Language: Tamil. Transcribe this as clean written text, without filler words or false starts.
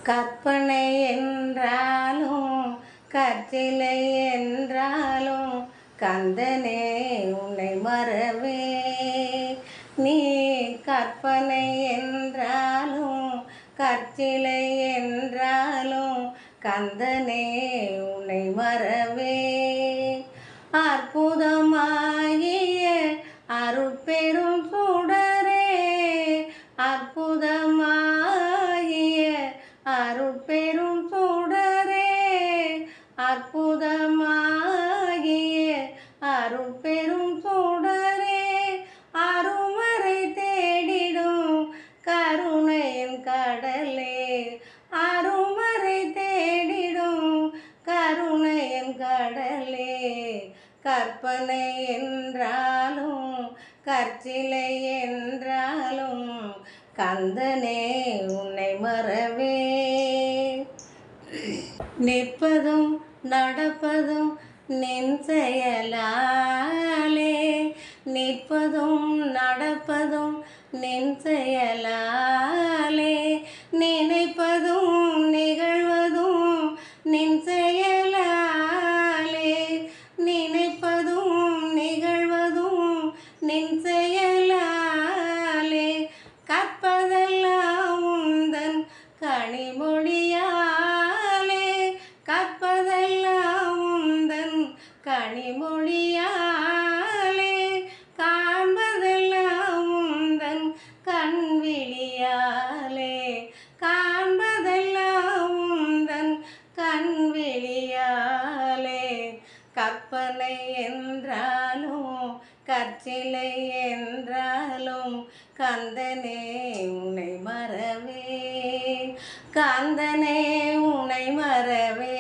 கற்பனை என்றாலும் கற்சிலை என்றாலும் கந்தனே உன்னை மறவே. நீ கற்பனை என்றாலும் கற்சிலை என்றாலும் கந்தனே உன்னை மறவே. அற்புதமாகிய அருட்பெரும் சுடரே, அற்புதமாகிய அருட்பெரும் சுடரே, அற்புதமாகிய அருட்பெரும் சுடரே, அருமறை தேடிடும் கருணையின் கடலே, அருமறை தேடிடும் கருணையின் கடலே. கற்பனை என்றாலும் கற்சிலை என்றாலும் கந்தனே உன்னை மறவே. நிற்பதும் நடப்பதும் நின் செயலாலே, நிற்பதும் நடப்பதும் நின் செயலாலே, நினைப்பதும் நிகழ்வதும் நின் செயலாலே, நினைப்பதும் நிகழ்வதும் நின் செயலாலே. கற்பதெல்லாம் உந்தன் கனிமொழியாலே, கற்பதெல்லாம் உந்தன் கனிமொழியாலே, காண்பதெல்லாம் உந்தன் கண்விழியாலே, காண்பதெல்லாம் உந்தன் கண்விழியாலே. கற்பனை என்றாலும் கற்சிலை என்றாலும் கந்தனே உன்னை மறவே. கந்தனே உன்னை மறவே.